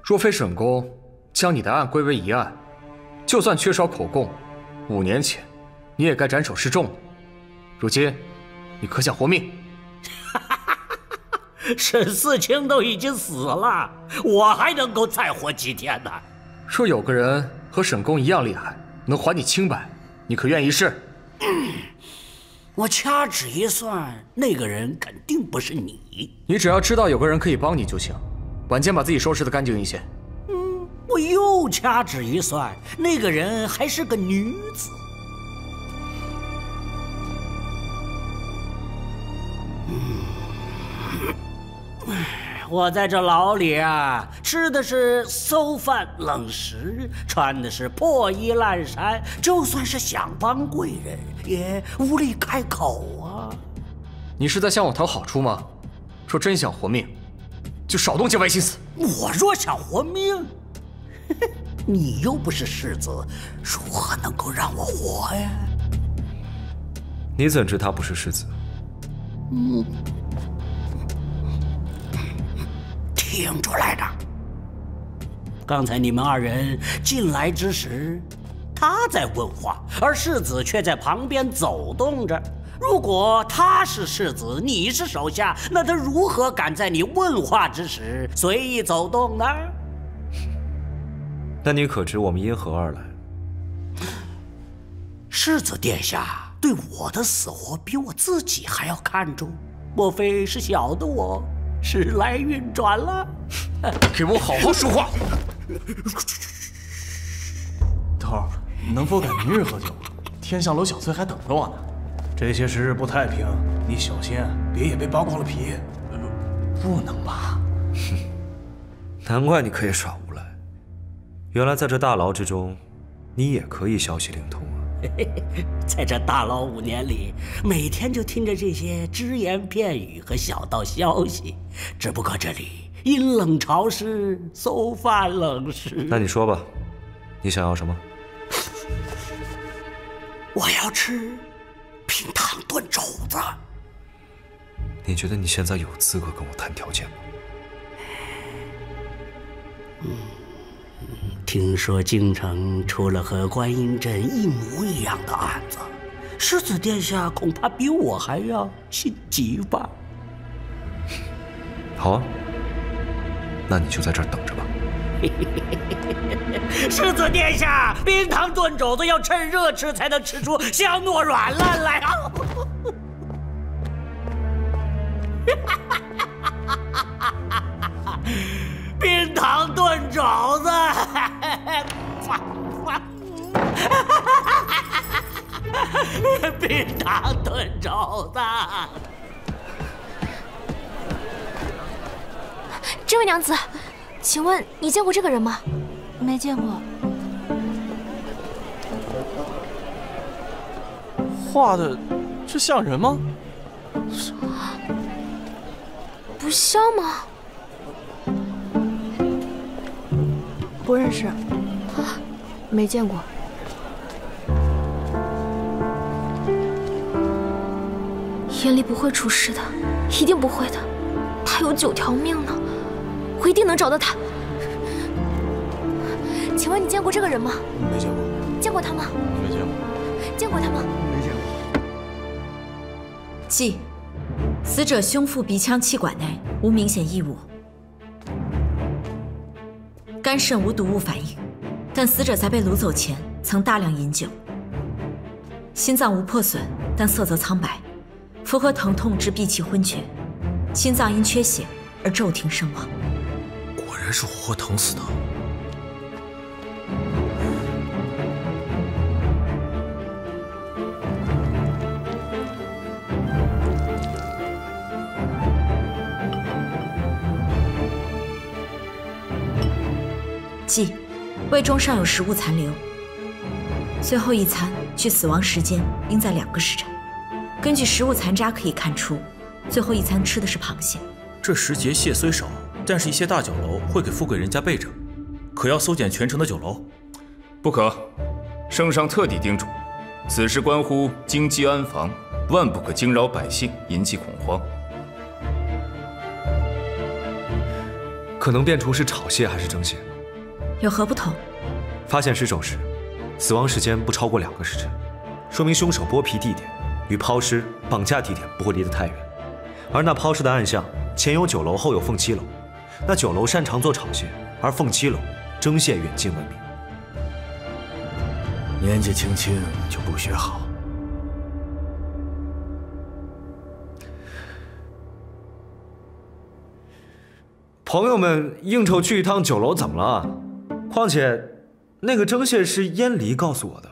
若非沈公将你的案归为一案，就算缺少口供，5年前你也该斩首示众了。如今，你可想活命？沈四清都已经死了，我还能够再活几天呢？若有个人和沈公一样厉害，能还你清白，你可愿一试？我掐指一算，那个人肯定不是你。你只要知道有个人可以帮你就行，晚间把自己收拾得干净一些。我又掐指一算，那个人还是个女子。我在这牢里啊，吃的是馊饭冷食，穿的是破衣烂衫，就算是想帮贵人，也无力开口啊。你是在向我讨好处吗？若真想活命，就少动些歪心思。我若想活命，你又不是世子，如何能够让我活呀？你怎知他不是世子？听出来的。刚才你们2人进来之时，他在问话，而世子却在旁边走动着。如果他是世子，你是手下，那他如何敢在你问话之时随意走动呢？那你可知我们因何而来？世子殿下对我的死活比我自己还要看重，莫非是晓得我时来运转了？给我好好说话！头儿，能否改明日喝酒？天香楼小翠还等着我呢。这些时日不太平，你小心别也被扒光了皮。不能吧？难怪你可以耍无赖，原来在这大牢之中，你也可以消息灵通啊！在这大牢5年里，每天就听着这些只言片语和小道消息，只不过这里阴冷潮湿，馊饭冷食。那你说吧，你想要什么？我要吃冰糖炖肘子。你觉得你现在有资格跟我谈条件吗？听说京城出了和观音镇一模一样的案子，世子殿下恐怕比我还要心急吧？好啊，那你就在这儿等着吧。世子殿下，冰糖炖肘子要趁热吃，才能吃出香糯软烂来啊！冰糖炖肘子，冰糖炖肘子。这位娘子，请问你见过这个人吗？没见过。画的，这像人吗？不像吗？不认识，没见过。眼里不会出事的，一定不会的。他有9条命呢，我一定能找到他。请问你见过这个人吗？没见过。见过他吗？没见过。见过他吗？没见过。记，死者胸腹鼻腔气管内无明显异物。肝肾无毒物反应，但死者在被掳走前曾大量饮酒。心脏无破损，但色泽苍白，符合疼痛致闭气昏厥。心脏因缺血而骤停身亡。果然是活活疼死的。记，胃中尚有食物残留，最后一餐距死亡时间应在2个时辰。根据食物残渣可以看出，最后一餐吃的是螃蟹。这时节蟹虽少，但是一些大酒楼会给富贵人家备着，可要搜检全城的酒楼。不可，圣上特地叮嘱，此事关乎京畿安防，万不可惊扰百姓，引起恐慌。可能辨出是炒蟹还是蒸蟹。有何不同？发现尸首时，死亡时间不超过2个时辰，说明凶手剥皮地点与抛尸、绑架地点不会离得太远。而那抛尸的暗巷前有酒楼，后有凤七楼，那酒楼擅长做炒蟹，而凤七楼蒸蟹远近闻名。年纪轻轻就不学好。朋友们应酬去一趟酒楼怎么了？况且，那个蒸蟹是燕离告诉我的。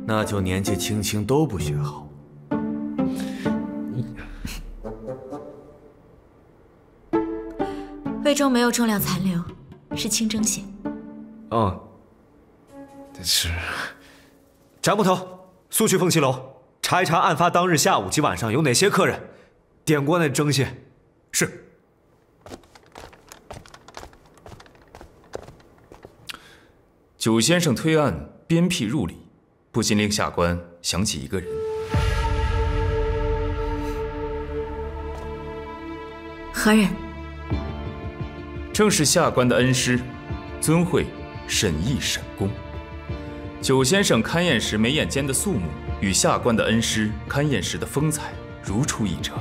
那就年纪轻轻都不学好。胃中没有重量残留，是清蒸蟹。是。斩捕头，速去凤七楼查一查案发当日下午及晚上有哪些客人点过那蒸蟹。是。九先生推案鞭辟入里，不禁令下官想起一个人。何人？正是下官的恩师，尊讳沈毅沈公。九先生勘验时眉眼间的肃穆，与下官的恩师勘验时的风采如出一辙。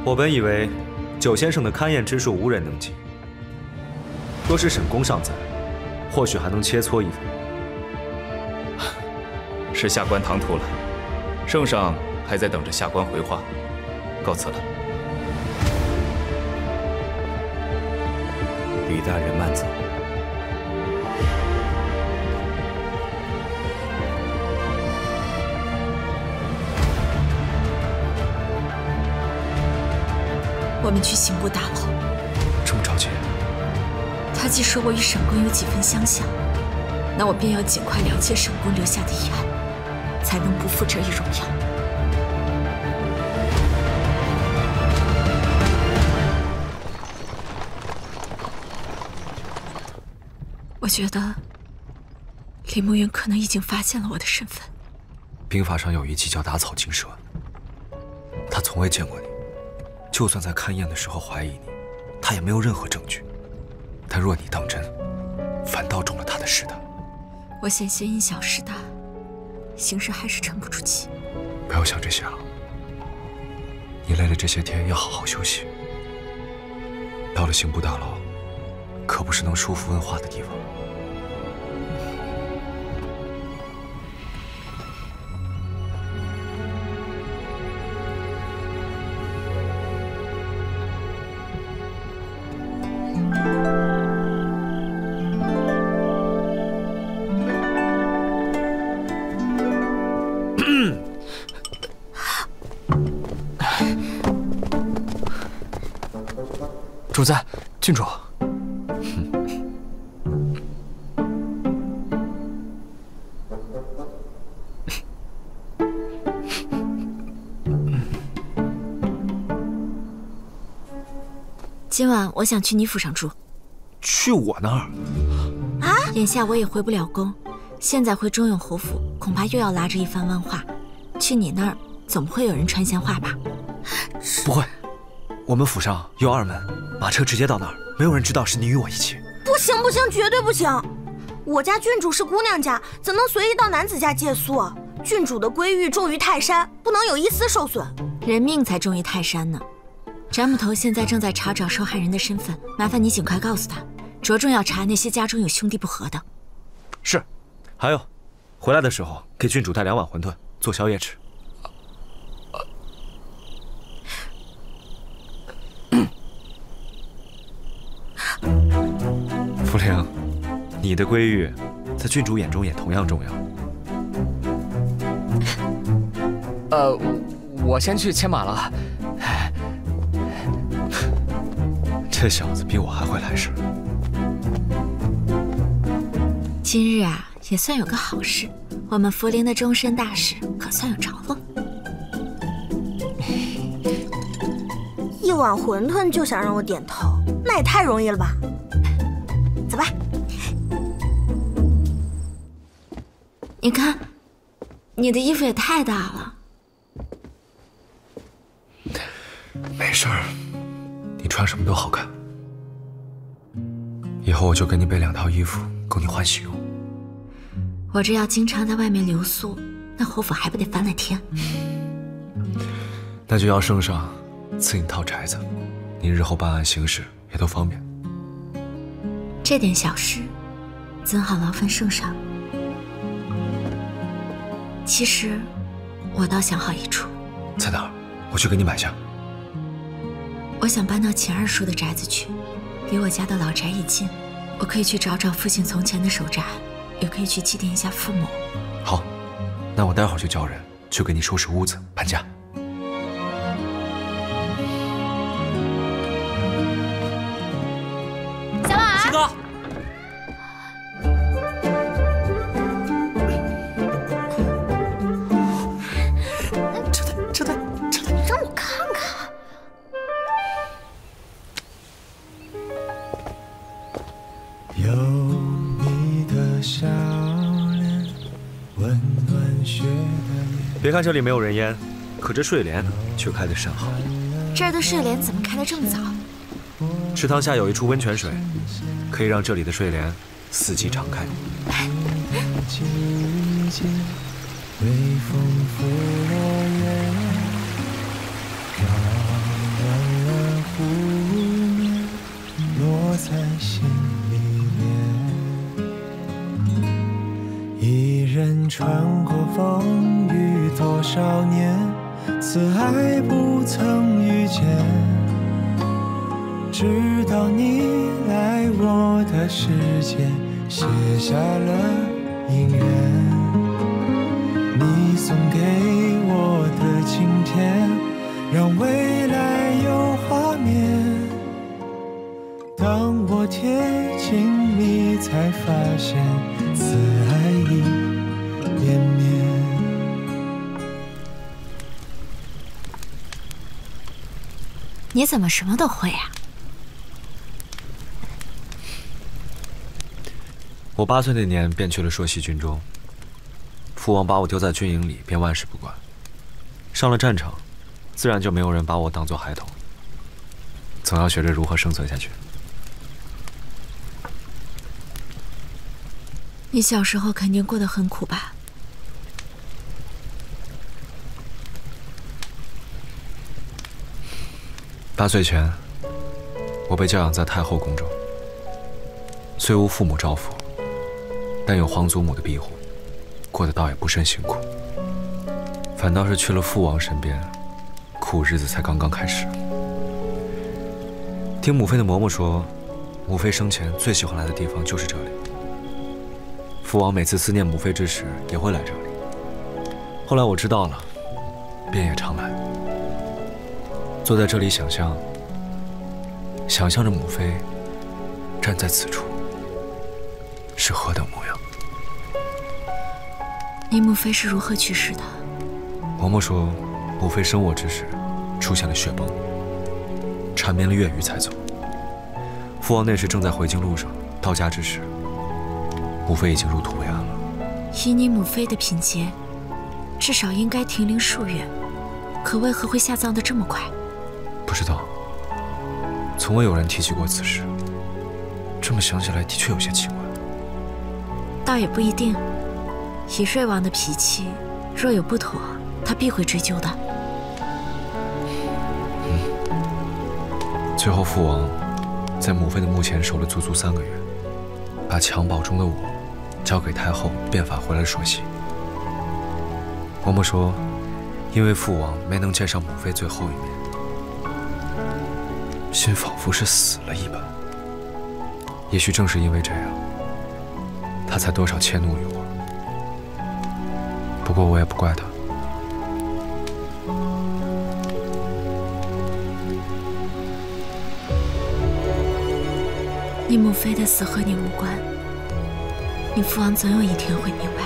我本以为九先生的勘验之术无人能及，若是沈公尚在，或许还能切磋一番。是下官唐突了，圣上还在等着下官回话，告辞了。李大人慢走。我们去刑部大牢。这么着急？他既说我与沈公有几分相像，那我便要尽快了结沈公留下的遗案，才能不负这一荣耀。我觉得李慕云可能已经发现了我的身份。兵法上有一计叫打草惊蛇，他从未见过你，就算在勘验的时候怀疑你，他也没有任何证据。但若你当真，反倒中了他的试探。我险些因小失大，行事还是沉不住气。不要想这些了，你累了这些天要好好休息。到了刑部大牢，可不是能舒服问话的地方。主子，郡主。今晚我想去你府上住。去我那儿？啊！眼下我也回不了宫，现在回中永侯府，恐怕又要拉着一番弯话。去你那儿，总不会有人传闲话吧？不会，我们府上有2门，马车直接到那儿，没有人知道是你与我一起。不行不行，绝对不行！我家郡主是姑娘家，怎能随意到男子家借宿？郡主的归誉重于泰山，不能有一丝受损。人命才重于泰山呢。斩捕头现在正在查找受害人的身份，麻烦你尽快告诉他，着重要查那些家中有兄弟不和的。是。还有，回来的时候给郡主带2碗馄饨做宵夜吃。福陵，你的归誉在郡主眼中也同样重要。我先去牵马了。这小子比我还会来事。今日啊，也算有个好事，我们福陵的终身大事可算有着落。一碗馄饨就想让我点头，那也太容易了吧？走吧。你看，你的衣服也太大了。没事儿，你穿什么都好看。以后我就给你备2套衣服，供你换洗用。我这要经常在外面留宿，那侯府还不得翻了天？那就要圣上赐你套宅子，你日后办案行事也都方便。这点小事，怎好劳烦圣上？其实，我倒想好一处。在哪儿？我去给你买下。我想搬到秦二叔的宅子去，离我家的老宅也近。我可以去找找父亲从前的手札，也可以去祭奠一下父母。好，那我待会儿就叫人去给你收拾屋子、搬家。小婉儿，七哥，这你让我看看。有你的笑脸，温暖雪的夜。别看这里没有人烟，可这睡莲却开得甚好。这儿的睡莲怎么开得这么早？池塘下有一处温泉水，可以让这里的睡莲四季常开。微风拂落叶，飘乱了湖面，落在心里面。一人穿过风雨多少年，此爱不曾遇见。直到你来我的世界，写下了姻缘。你送给我的今天，让未来有画面。当我贴近你，才发现此爱已绵绵。你怎么什么都会啊？我8岁那年便去了朔溪军中，父王把我丢在军营里，便万事不管。上了战场，自然就没有人把我当作孩童，总要学着如何生存下去。你小时候肯定过得很苦吧？8岁前，我被教养在太后宫中，虽无父母照拂，但有皇祖母的庇护，过得倒也不甚辛苦。反倒是去了父王身边，苦日子才刚刚开始。听母妃的嬷嬷说，母妃生前最喜欢来的地方就是这里。父王每次思念母妃之时，也会来这里。后来我知道了，便也常来，坐在这里想象着母妃站在此处是何等模样。你母妃是如何去世的？嬷嬷说，母妃生我之时出现了血崩，缠绵了月余才走。父王那时正在回京路上，到家之时，母妃已经入土为安了。以你母妃的品节，至少应该停灵数月，可为何会下葬得这么快？不知道，从未有人提起过此事。这么想起来，的确有些奇怪。倒也不一定，以瑞王的脾气，若有不妥，他必会追究的。最后父王在母妃的墓前守了足足3个月，把襁褓中的我交给太后，便返回了朔溪。嬷嬷说，因为父王没能见上母妃最后一面，心仿佛是死了一般。也许正是因为这样，他才多少迁怒于我。不过我也不怪他。你母妃的死和你无关，你父王总有一天会明白，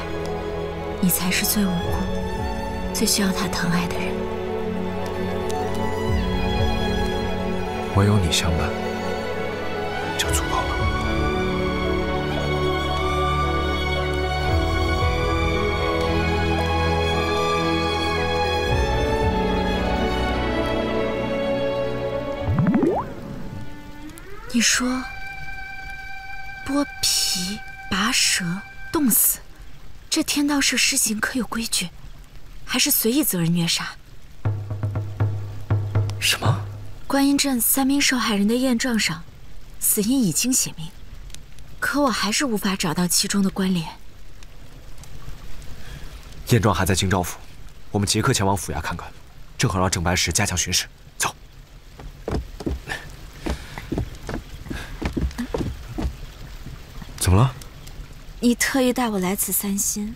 你才是最无辜、最需要他疼爱的人。唯有你相伴，就足够了。你说，剥皮、拔舌、冻死，这天道社施行可有规矩，还是随意责人虐杀？什么？观音镇3名受害人的验状上，死因已经写明，可我还是无法找到其中的关联。验状还在京兆府，我们即刻前往府衙看看，正好让郑白石加强巡视。走。怎么了？你特意带我来此散心，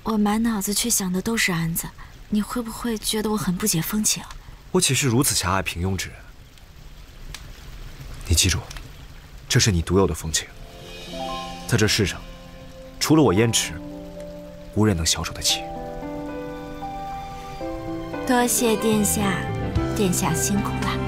我满脑子却想的都是案子，你会不会觉得我很不解风情？我岂是如此狭隘平庸之人？你记住，这是你独有的风情，在这世上，除了我燕池，无人能消受得起。多谢殿下，殿下辛苦了。